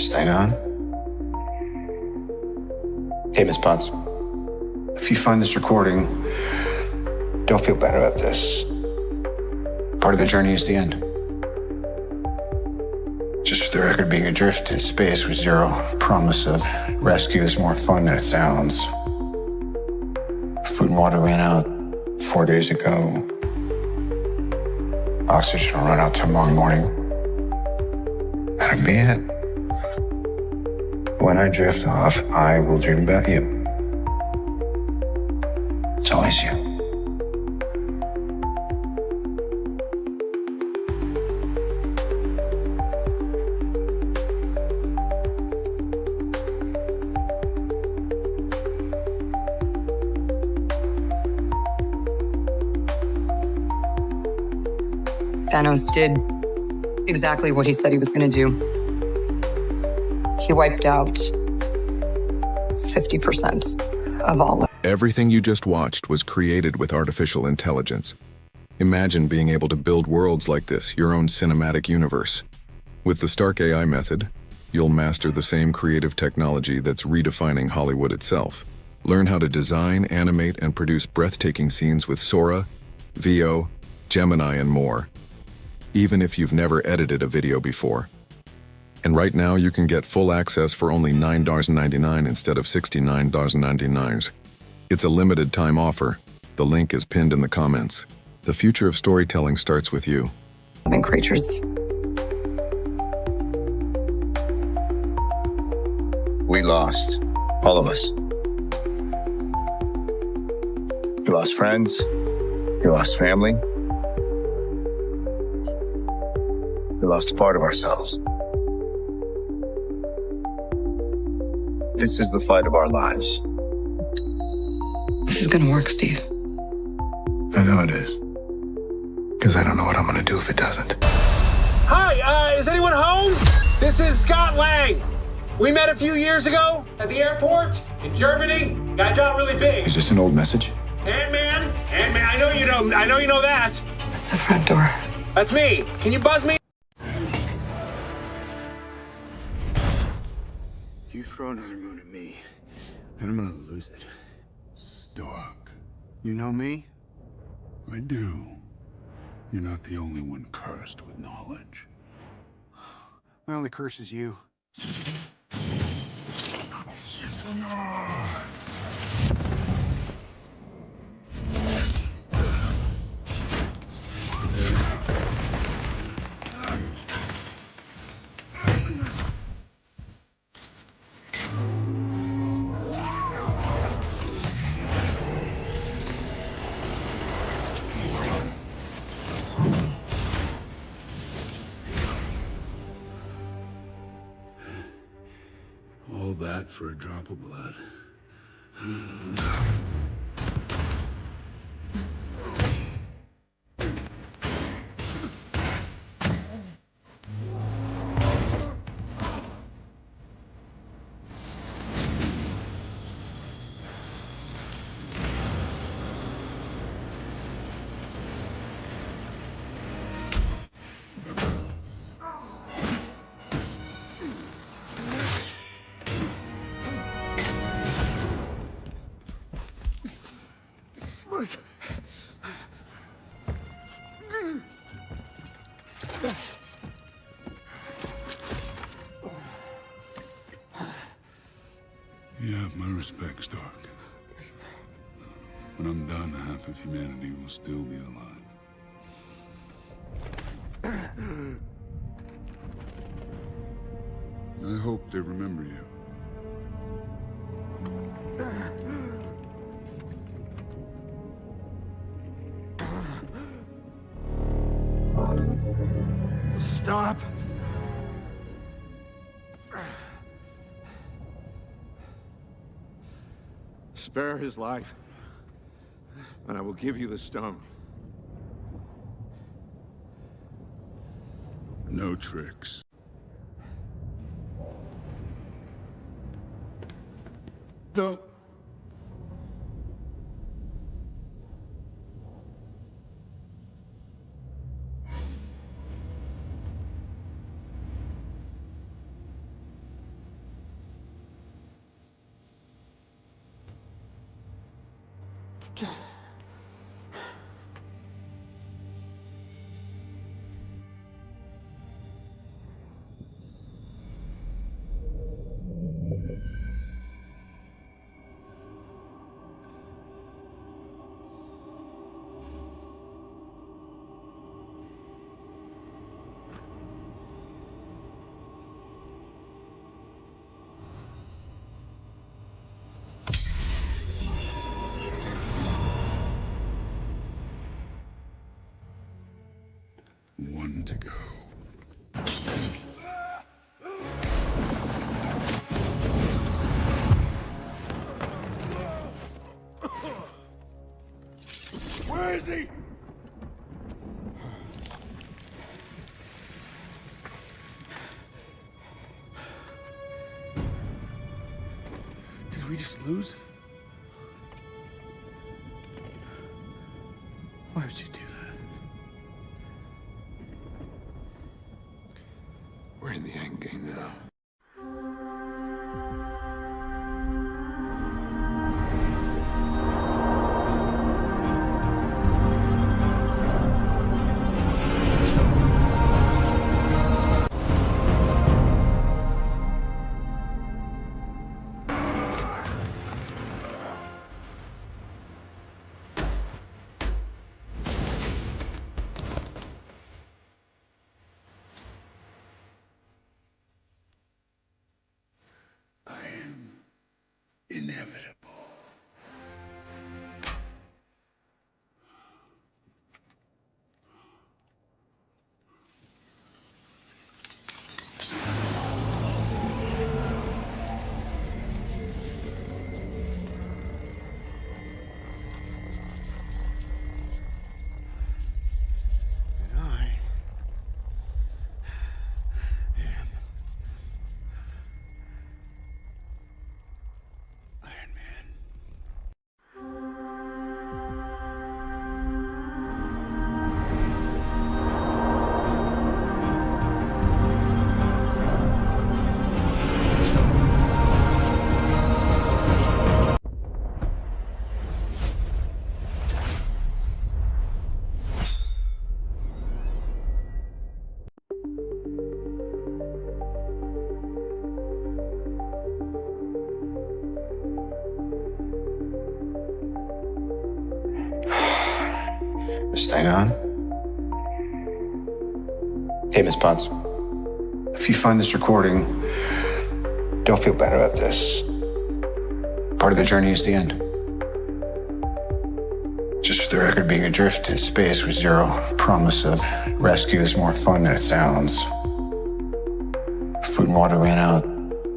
This thing on? Hey, Miss Potts. If you find this recording, don't feel bad about this. Part of the journey is the end. Just for the record, being adrift in space with zero promise of rescue is more fun than it sounds. Food and water ran out 4 days ago. Oxygen will run out tomorrow morning. That'll be it. When I drift off, I will dream about you. It's always you. Thanos did exactly what he said he was going to do. He wiped out 50% of all. Everything you just watched was created with artificial intelligence. Imagine being able to build worlds like this, your own cinematic universe. With the Stark AI method, you'll master the same creative technology that's redefining Hollywood itself. Learn how to design, animate, and produce breathtaking scenes with Sora, Vídeo, Gemini, and more, even if you've never edited a video before. And right now, you can get full access for only $9.99 instead of $69.99. It's a limited time offer. The link is pinned in the comments. The future of storytelling starts with you. Living creatures. We lost. All of us. We lost friends. We lost family. We lost a part of ourselves. This is the fight of our lives. This is gonna work, Steve. I know it is. Because I don't know what I'm gonna do if it doesn't. Hi, is anyone home? This is Scott Lang. We met a few years ago at the airport in Germany. Got really big. Is this an old message? Ant-Man, I know you know that. It's the front door. That's me. Can you buzz me? You throw another moon at me, and I'm gonna lose it. Stark. You know me? I do. You're not the only one cursed with knowledge. My only curse is you. All that for a drop of blood. You have my respect, Stark. When I'm done, half of humanity will still be alive. I hope they remember you. Stop! Spare his life, and I will give you the stone. No tricks. Don't. to go. Where is he? Did we just lose? Why would you do that? We're in the end game now. I am inevitable. And I am Iron Man. This thing on? Hey, Miss Potts. If you find this recording, don't feel bad about this. Part of the journey is the end. Just for the record, being adrift in space with zero promise of rescue is more fun than it sounds. Food and water ran out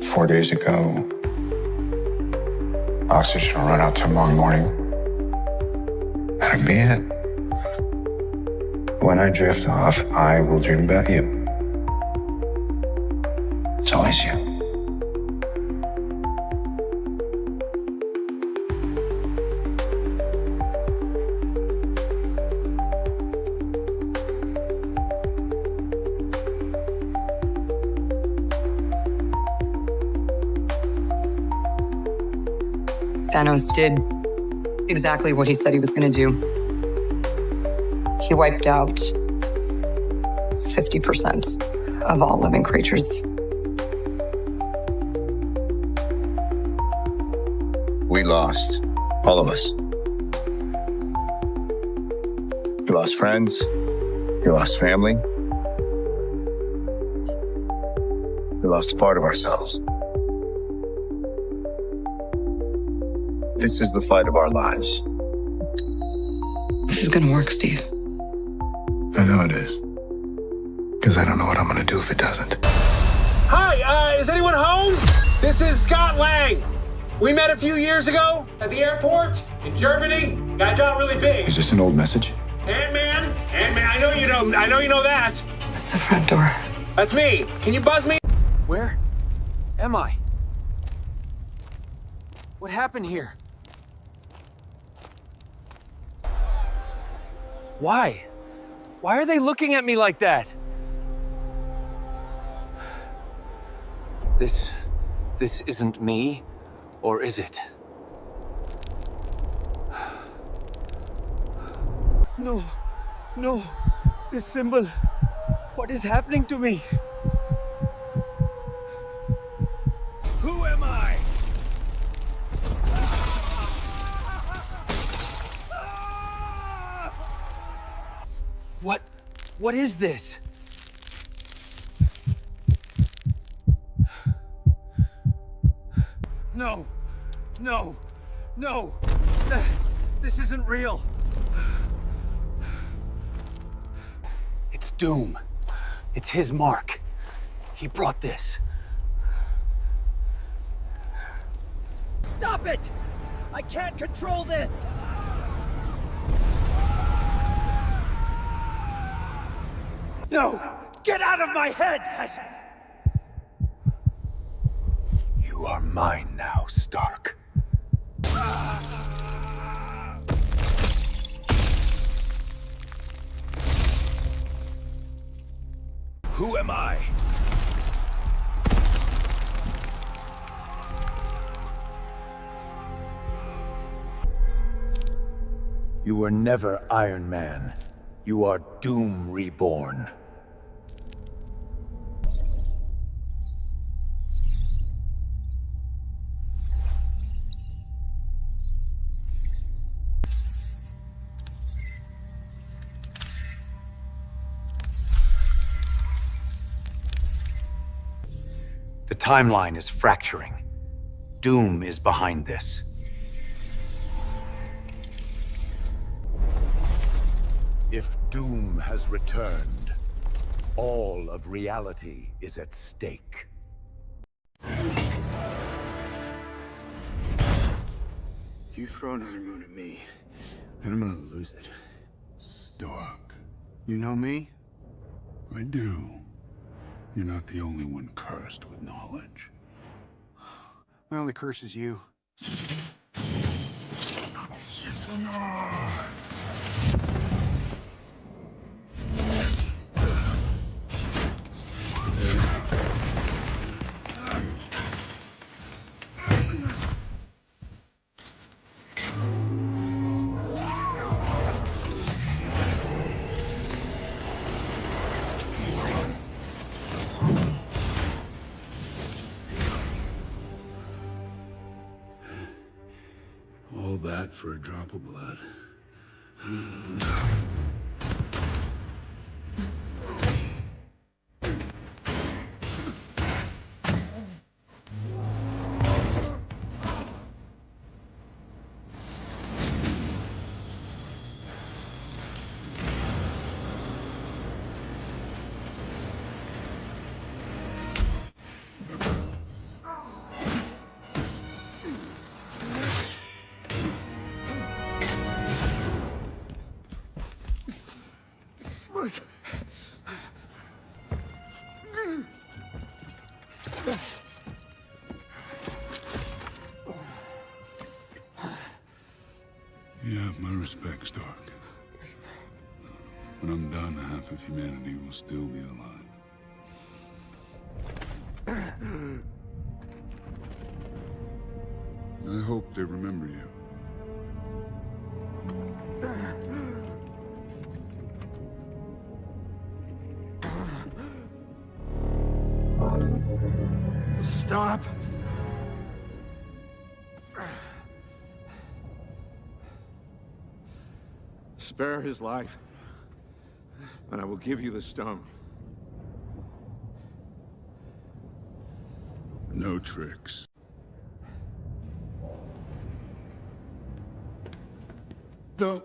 4 days ago. Oxygen will run out tomorrow morning. That'll be it. When I drift off, I will dream about you. It's always you. Thanos did exactly what he said he was going to do. He wiped out 50% of all living creatures. We lost. All of us. You lost friends. You lost family. We lost a part of ourselves. This is the fight of our lives. This is going to work, Steve. I know it is. Because I don't know what I'm gonna do if it doesn't. Hi, is anyone home? This is Scott Lang. We met a few years ago at the airport in Germany. Got really big. Is this an old message? Ant-Man, I know you know that. It's the front door. That's me. Can you buzz me? Where am I? What happened here? Why? Why are they looking at me like that? This isn't me, or is it? No, this symbol. What is happening to me? Who am I? What is this? No. This isn't real. It's Doom. It's his mark. He brought this. Stop it! I can't control this! No! Get out of my head! You are mine now, Stark. Who am I? You were never Iron Man. You are Doom reborn. The timeline is fracturing. Doom is behind this. If Doom has returned, all of reality is at stake. You throw another moon at me, and I'm gonna lose it. Stark. You know me? I do. You're not the only one cursed with knowledge. My only curse is you. All that for a drop of blood. You have my respect, Stark. When I'm done, half of humanity will still be alive. I hope they remember you. Stop! Spare his life, and I will give you the stone. No tricks. Don't.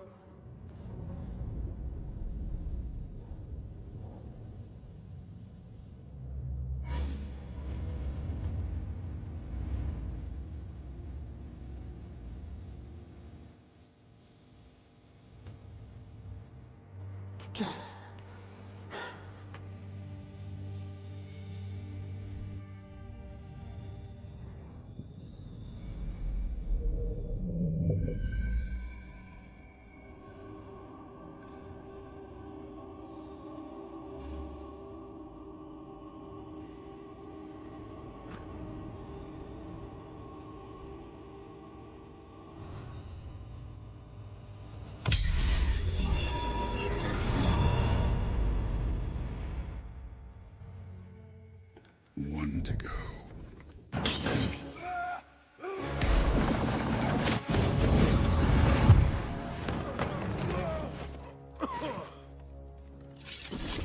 One to go.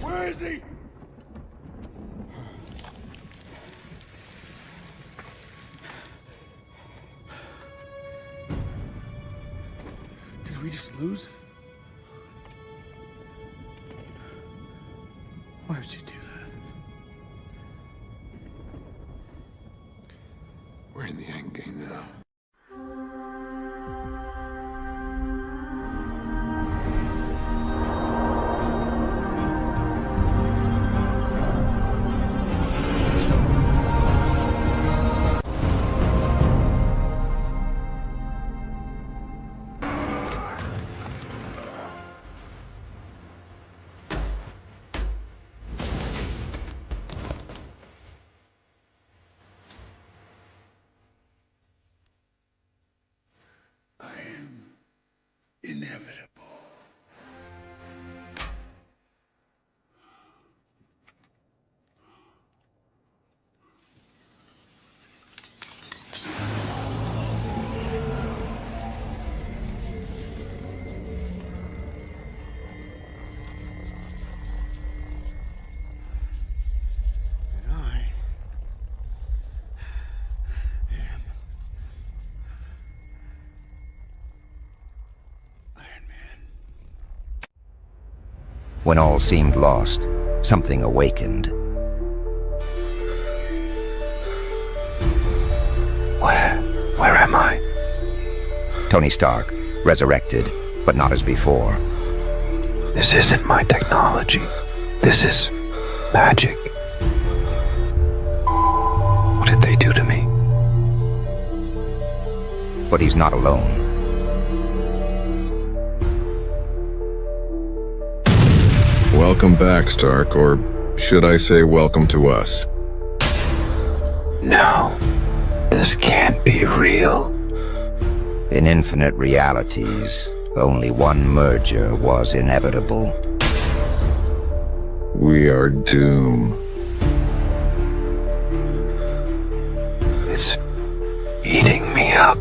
Where is he? Did we just lose? Why would you do that? inevitable. When all seemed lost, something awakened. Where am I? Tony Stark, resurrected, but not as before. This isn't my technology. This is magic. What did they do to me? But he's not alone. Welcome back, Stark, or should I say welcome to us? No, this can't be real. In infinite realities, only one merger was inevitable. We are Doom. It's eating me up.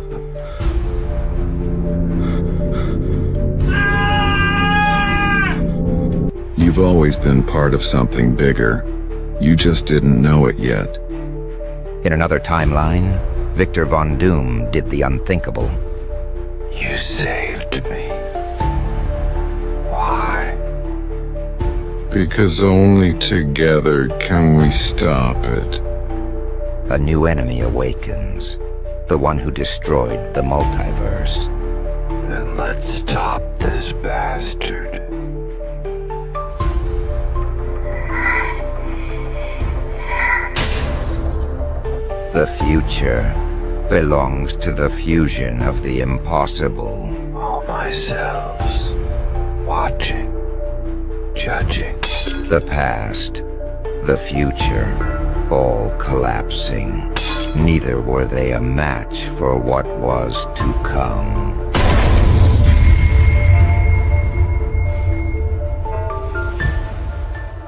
You've always been part of something bigger. You just didn't know it yet. In another timeline, Victor Von Doom did the unthinkable. You saved me. Why? Because only together can we stop it. A new enemy awakens, the one who destroyed the multiverse. Then let's stop this bastard. The future belongs to the fusion of the impossible. All my selves, watching, judging. The past, the future, all collapsing. Neither were they a match for what was to come.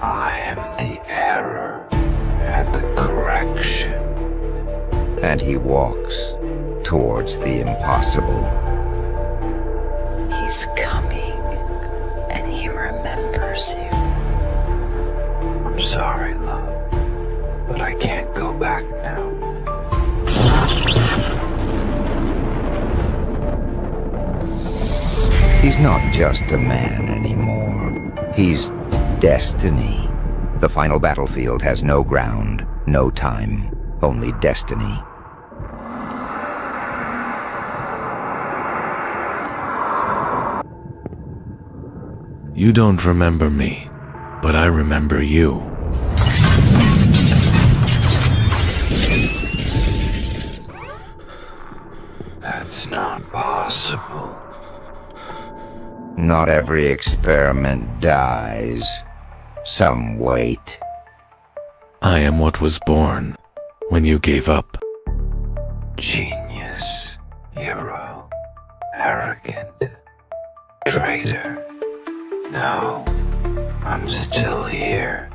I am the error and the correction. And he walks towards the impossible. He's coming, and he remembers you. I'm sorry, love, but I can't go back now. He's not just a man anymore. He's destiny. The final battlefield has no ground, no time, only destiny. You don't remember me, but I remember you. That's not possible. Not every experiment dies. Some wait. I am what was born when you gave up. Genius, hero, arrogant, traitor. No, I'm still here.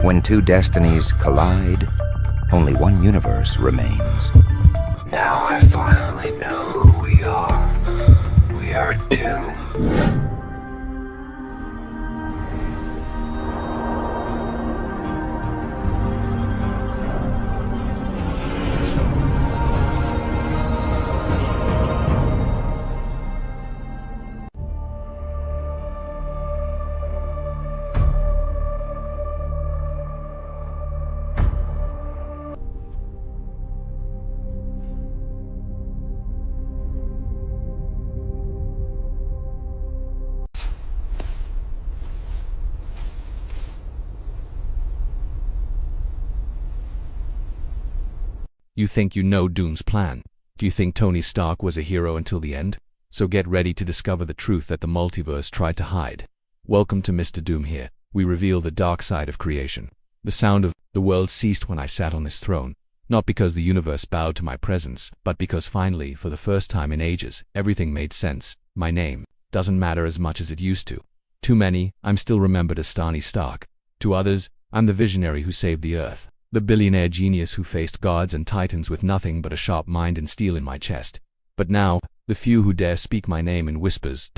When two destinies collide, only one universe remains. Now I finally know who we are. We are Doom. You think you know Doom's plan? Do you think Tony Stark was a hero until the end? So get ready to discover the truth that the multiverse tried to hide. Welcome to Mr. Doom here. We reveal the dark side of creation. The sound of the world ceased when I sat on this throne. Not because the universe bowed to my presence, but because finally, for the first time in ages, everything made sense. My name doesn't matter as much as it used to. To many, I'm still remembered as Tony Stark. To others, I'm the visionary who saved the Earth, the billionaire genius who faced gods and titans with nothing but a sharp mind and steel in my chest. But now, the few who dare speak my name in whispers,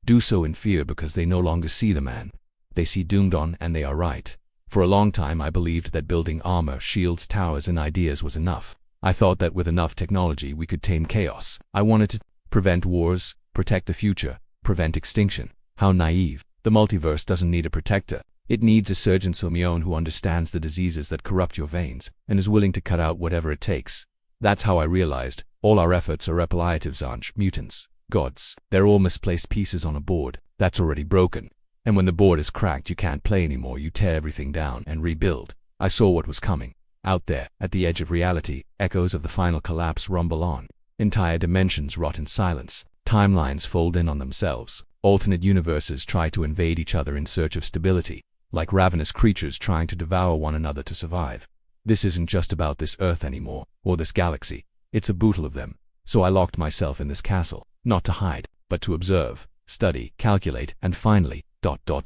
do so in fear because they no longer see the man. They see Doomed on, and they are right. For a long time I believed that building armor, shields, towers, and ideas was enough. I thought that with enough technology we could tame chaos. I wanted to prevent wars, protect the future, prevent extinction. How naive. The multiverse doesn't need a protector. It needs a surgeon Simeon who understands the diseases that corrupt your veins, and is willing to cut out whatever it takes. That's how I realized, all our efforts are palliatives aren't mutants, gods. They're all misplaced pieces on a board that's already broken. And when the board is cracked, you can't play anymore, you tear everything down and rebuild. I saw what was coming. Out there, at the edge of reality, echoes of the final collapse rumble on. Entire dimensions rot in silence. Timelines fold in on themselves. Alternate universes try to invade each other in search of stability, like ravenous creatures trying to devour one another to survive. This isn't just about this Earth anymore, or this galaxy. It's a bootle of them. So I locked myself in this castle, not to hide, but to observe, study, calculate, and finally,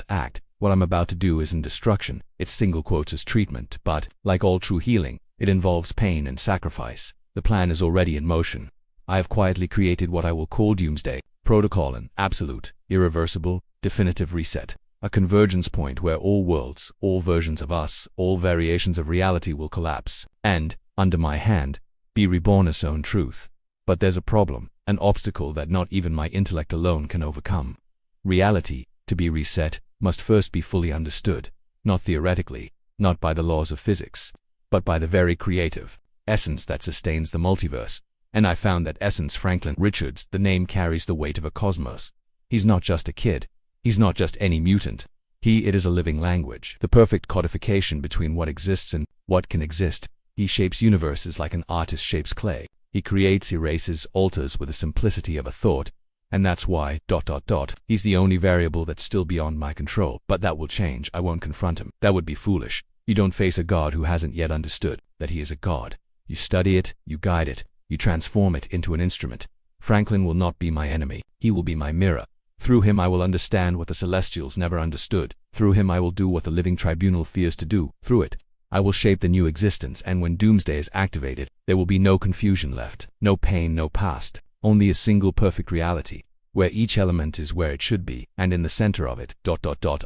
act. What I'm about to do isn't destruction, it's single quotes as treatment, but, like all true healing, it involves pain and sacrifice. The plan is already in motion. I have quietly created what I will call Doomsday Protocol, an absolute, irreversible, definitive reset. A convergence point where all worlds, all versions of us, all variations of reality will collapse, and, under my hand, be reborn as own truth. But there's a problem, an obstacle that not even my intellect alone can overcome. Reality, to be reset, must first be fully understood, not theoretically, not by the laws of physics, but by the very creative essence that sustains the multiverse. And I found that essence. Franklin Richards, the name carries the weight of a cosmos. He's not just a kid. He's not just any mutant. It is a living language, the perfect codification between what exists and what can exist. He shapes universes like an artist shapes clay. He creates, erases, alters with the simplicity of a thought. And that's why, he's the only variable that's still beyond my control. But that will change. I won't confront him. That would be foolish. You don't face a god who hasn't yet understood that he is a god. You study it, you guide it, you transform it into an instrument. Franklin will not be my enemy. He will be my mirror. Through him I will understand what the Celestials never understood. Through him I will do what the living tribunal fears to do. Through it, I will shape the new existence, and when Doomsday is activated, there will be no confusion left, no pain, no past. Only a single perfect reality, where each element is where it should be, and in the center of it,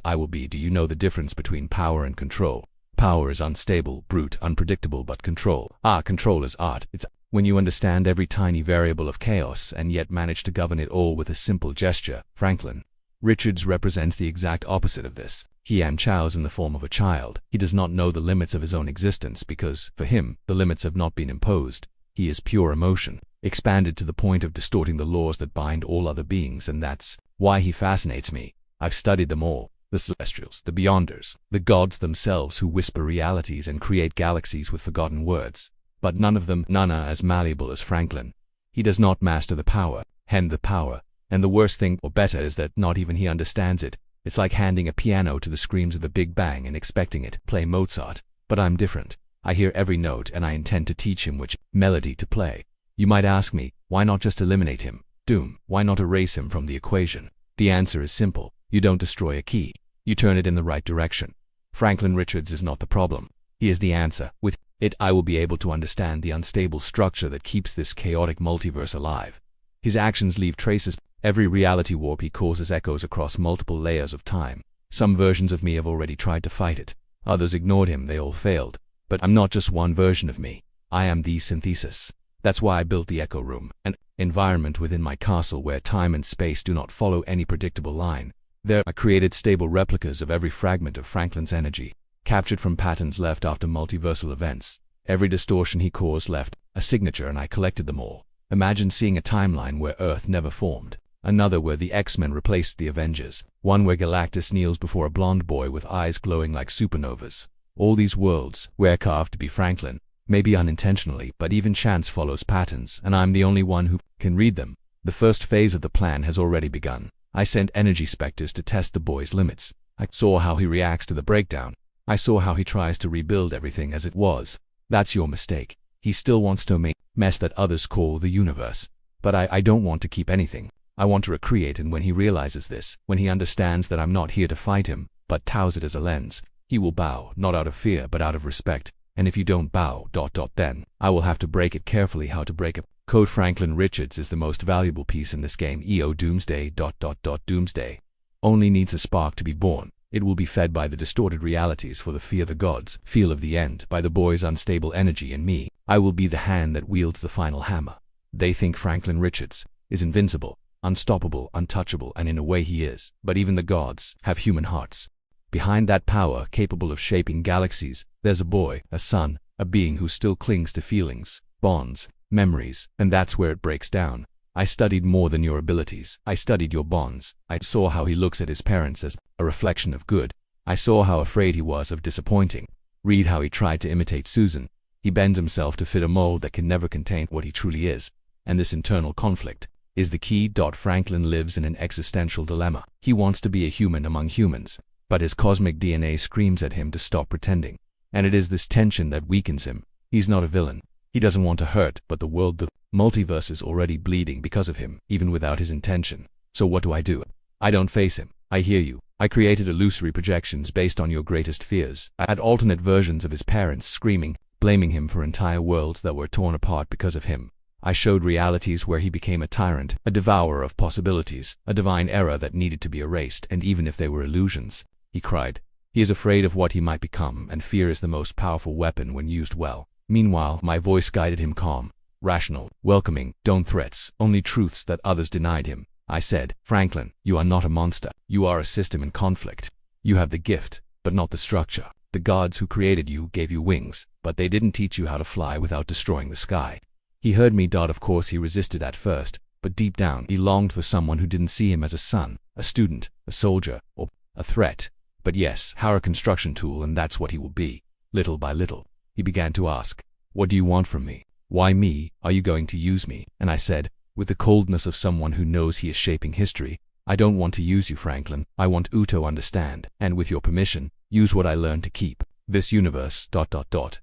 I will be. Do you know the difference between power and control? Power is unstable, brute, unpredictable, but control. Control is art. It's when you understand every tiny variable of chaos and yet manage to govern it all with a simple gesture. Franklin Richards represents the exact opposite of this. He chows in the form of a child. He does not know the limits of his own existence because, for him, the limits have not been imposed. He is pure emotion, expanded to the point of distorting the laws that bind all other beings, and that's why he fascinates me. I've studied them all. The Celestials, the Beyonders, the gods themselves who whisper realities and create galaxies with forgotten words. But none of them are as malleable as Franklin. He does not master the power, and the worst thing, or better, is that not even he understands it. It's like handing a piano to the screams of the Big Bang and expecting it to play Mozart. But I'm different. I hear every note and I intend to teach him which melody to play. You might ask me, why not just eliminate him? Doom, why not erase him from the equation? The answer is simple. You don't destroy a key. You turn it in the right direction. Franklin Richards is not the problem. He is the answer. With it, I will be able to understand the unstable structure that keeps this chaotic multiverse alive. His actions leave traces. Every reality warp he causes echoes across multiple layers of time. Some versions of me have already tried to fight it. Others ignored him. They all failed. But I'm not just one version of me. I am the synthesis. That's why I built the Echo Room, an environment within my castle where time and space do not follow any predictable line. There, I created stable replicas of every fragment of Franklin's energy, captured from patterns left after multiversal events. Every distortion he caused left a signature, and I collected them all. Imagine seeing a timeline where Earth never formed, another where the X-Men replaced the Avengers, one where Galactus kneels before a blonde boy with eyes glowing like supernovas. All these worlds were carved to be Franklin, maybe unintentionally, but even chance follows patterns, and I'm the only one who can read them. The first phase of the plan has already begun. I sent energy specters to test the boy's limits. I saw how he reacts to the breakdown. I saw how he tries to rebuild everything as it was. That's your mistake. He still wants to make mess that others call the universe. But I don't want to keep anything. I want to recreate, and when he realizes this, when he understands that I'm not here to fight him, but tows it as a lens, he will bow, not out of fear, but out of respect. And if you don't bow, then I will have to break it carefully. How to break it. Code Franklin Richards is the most valuable piece in this game. EO Doomsday. Doomsday only needs a spark to be born. It will be fed by the distorted realities for the fear the gods feel of the end, by the boy's unstable energy in me. I will be the hand that wields the final hammer. They think Franklin Richards is invincible, unstoppable, untouchable, and in a way he is. But even the gods have human hearts. Behind that power capable of shaping galaxies, there's a boy, a son, a being who still clings to feelings, bonds, memories, and that's where it breaks down. I studied more than your abilities. I studied your bonds. I saw how he looks at his parents as a reflection of good. I saw how afraid he was of disappointing. Read how he tried to imitate Susan. He bends himself to fit a mold that can never contain what he truly is. And this internal conflict is the key. Franklin lives in an existential dilemma. He wants to be a human among humans, but his cosmic DNA screams at him to stop pretending. And it is this tension that weakens him. He's not a villain. He doesn't want to hurt, but the world, the multiverse, is already bleeding because of him, even without his intention. So what do? I don't face him. I hear you. I created illusory projections based on your greatest fears. I had alternate versions of his parents screaming, blaming him for entire worlds that were torn apart because of him. I showed realities where he became a tyrant, a devourer of possibilities, a divine error that needed to be erased, and even if they were illusions, he cried. He is afraid of what he might become, and fear is the most powerful weapon when used well. Meanwhile, my voice guided him, calm, rational, welcoming, don't threats, only truths that others denied him. I said, Franklin, you are not a monster. You are a system in conflict. You have the gift, but not the structure. The gods who created you gave you wings, but they didn't teach you how to fly without destroying the sky. He heard me. Of course he resisted at first, but deep down he longed for someone who didn't see him as a son, a student, a soldier, or a threat. But yes, a construction tool, and that's what he will be. Little by little, he began to ask, what do you want from me? Why me? Are you going to use me? And I said, with the coldness of someone who knows he is shaping history, I don't want to use you, Franklin. I want you to understand, and with your permission, use what I learned to keep this universe,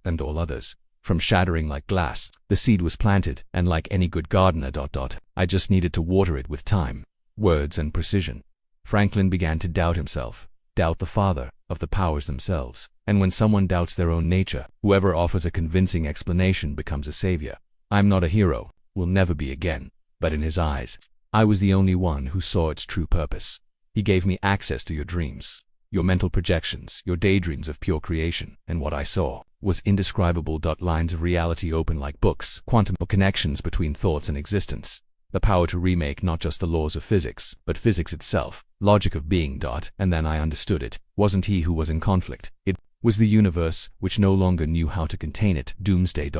and all others, from shattering like glass. The seed was planted, and like any good gardener, I just needed to water it with time, words, and precision. Franklin began to doubt himself, doubt the father of the powers themselves. And when someone doubts their own nature, whoever offers a convincing explanation becomes a savior. I'm not a hero, will never be again, but in his eyes, I was the only one who saw its true purpose. He gave me access to your dreams, your mental projections, your daydreams of pure creation, and what I saw was indescribable. Lines of reality open like books, quantum connections between thoughts and existence, the power to remake not just the laws of physics, but physics itself, logic of being. And then I understood it wasn't he who was in conflict. It was the universe, which no longer knew how to contain it. Doomsday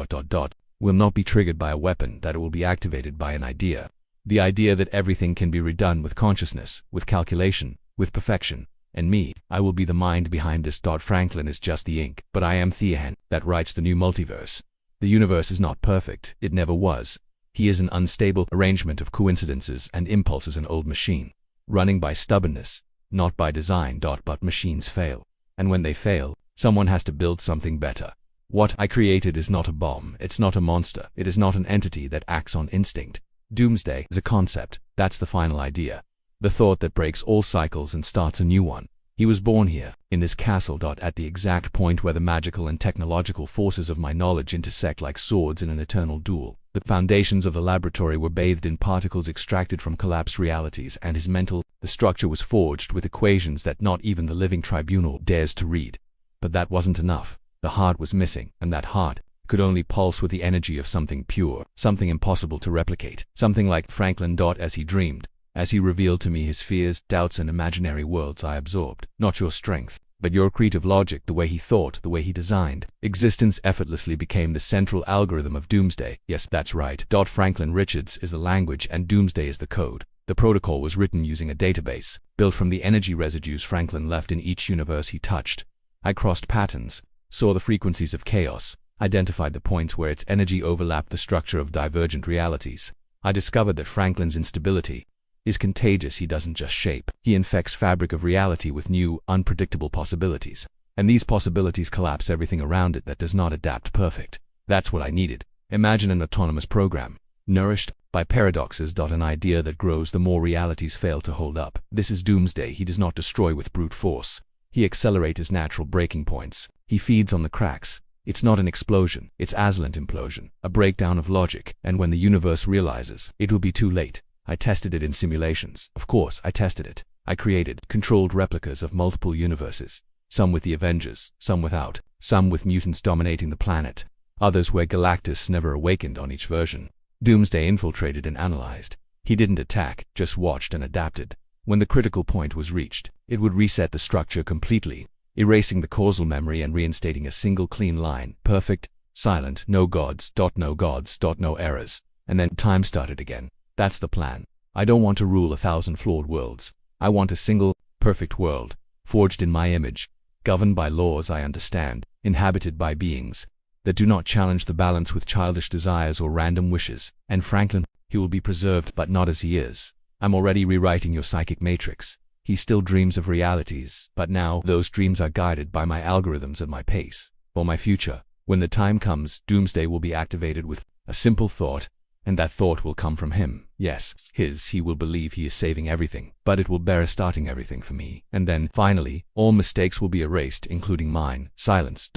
will not be triggered by a weapon, that it will be activated by an idea. The idea that everything can be redone with consciousness, with calculation, with perfection. And me, I will be the mind behind this. Franklin is just the ink, but I am the hand that writes the new multiverse. The universe is not perfect, it never was. He is an unstable arrangement of coincidences and impulses, an old machine, running by stubbornness, not by design. But machines fail. And when they fail, someone has to build something better. What I created is not a bomb, it's not a monster, it is not an entity that acts on instinct. Doomsday is a concept, that's the final idea. The thought that breaks all cycles and starts a new one. He was born here, in this castle. At the exact point where the magical and technological forces of my knowledge intersect like swords in an eternal duel. The foundations of the laboratory were bathed in particles extracted from collapsed realities, and his mental, the structure was forged with equations that not even the living tribunal dares to read. But that wasn't enough. The heart was missing, and that heart could only pulse with the energy of something pure, something impossible to replicate, something like Franklin. As he dreamed, as he revealed to me his fears, doubts, and imaginary worlds, I absorbed, not your strength, but your creative logic, the way he thought, the way he designed. Existence effortlessly became the central algorithm of Doomsday. Yes, that's right. Franklin Richards is the language and Doomsday is the code. The protocol was written using a database, built from the energy residues Franklin left in each universe he touched. I crossed patterns, saw the frequencies of chaos, identified the points where its energy overlapped the structure of divergent realities. I discovered that Franklin's instability is contagious. He doesn't just shape, he infects fabric of reality with new, unpredictable possibilities. And these possibilities collapse everything around it that does not adapt perfect. That's what I needed. Imagine an autonomous program, nourished by paradoxes. An idea that grows the more realities fail to hold up. This is Doomsday. He does not destroy with brute force. He accelerates his natural breaking points. He feeds on the cracks. It's not an explosion, it's Aslan implosion, a breakdown of logic, and when the universe realizes, it will be too late. I tested it in simulations. Of course, I tested it. I created controlled replicas of multiple universes, some with the Avengers, some without, some with mutants dominating the planet, others where Galactus never awakened on each version. Doomsday infiltrated and analyzed. He didn't attack, just watched and adapted. When the critical point was reached, it would reset the structure completely, erasing the causal memory and reinstating a single clean line, perfect, silent, no gods, no errors, and then time started again. That's the plan. I don't want to rule 1,000 flawed worlds. I want a single, perfect world, forged in my image, governed by laws I understand, inhabited by beings that do not challenge the balance with childish desires or random wishes. And Franklin, he will be preserved but not as he is. I'm already rewriting your psychic matrix. He still dreams of realities, but now those dreams are guided by my algorithms at my pace. For my future, when the time comes, Doomsday will be activated with a simple thought, and that thought will come from him. Yes, he will believe he is saving everything, but it will bear starting everything for me. And then, finally, all mistakes will be erased, including mine. Silence,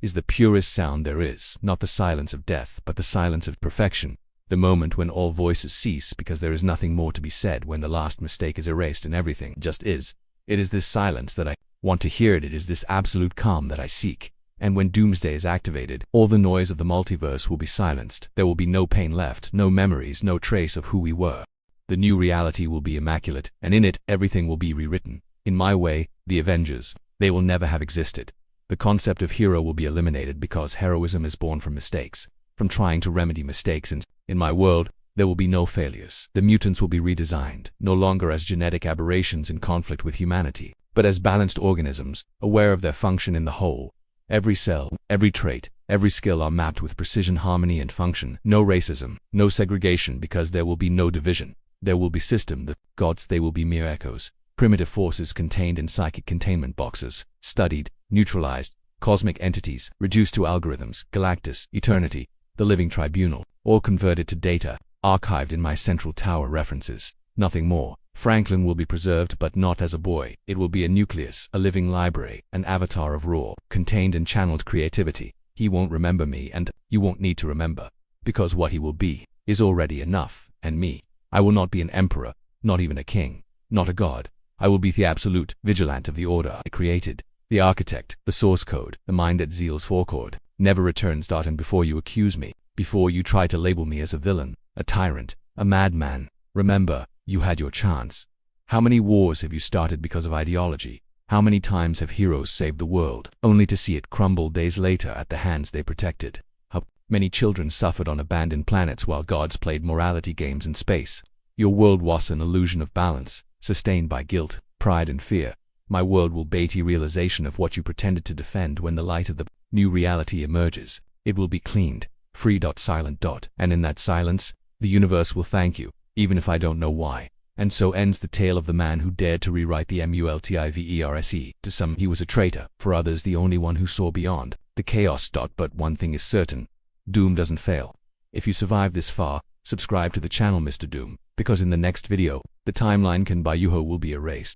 is the purest sound there is, not the silence of death, but the silence of perfection. The moment when all voices cease because there is nothing more to be said, when the last mistake is erased and everything just is. It is this silence that I want to hear. It is this absolute calm that I seek. And when Doomsday is activated, all the noise of the multiverse will be silenced. There will be no pain left, no memories, no trace of who we were. The new reality will be immaculate, and in it, everything will be rewritten. In my way, the Avengers, they will never have existed. The concept of hero will be eliminated because heroism is born from mistakes, from trying to remedy mistakes, and in my world, there will be no failures. The mutants will be redesigned, no longer as genetic aberrations in conflict with humanity, but as balanced organisms, aware of their function in the whole. Every cell, every trait, every skill are mapped with precision, harmony, and function. No racism, no segregation, because there will be no division. There will be system. The gods, they will be mere echoes, primitive forces contained in psychic containment boxes, studied, neutralized, cosmic entities, reduced to algorithms, Galactus, eternity, the living tribunal, all converted to data, archived in my central tower references. Nothing more. Franklin will be preserved, but not as a boy. It will be a nucleus, a living library, an avatar of raw, contained and channeled creativity. He won't remember me, and you won't need to remember, because what he will be is already enough. And me, I will not be an emperor, not even a king, not a god. I will be the absolute vigilant of the order I created, the architect, the source code, the mind that zeals forecord, never returns. And before you accuse me, before you try to label me as a villain, a tyrant, a madman, remember, you had your chance. How many wars have you started because of ideology? How many times have heroes saved the world, only to see it crumble days later at the hands they protected? How many children suffered on abandoned planets while gods played morality games in space? Your world was an illusion of balance, sustained by guilt, pride, and fear. My world will be a realization of what you pretended to defend. When the light of the new reality emerges, it will be cleaned, free. Silent. And in that silence, the universe will thank you, even if I don't know why. And so ends the tale of the man who dared to rewrite the multiverse. To some, he was a traitor, for others, the only one who saw beyond the chaos. But one thing is certain, Doom doesn't fail. If you survive this far, subscribe to the channel Mr. Doom, because in the next video, the timeline can by Yuho will be erased.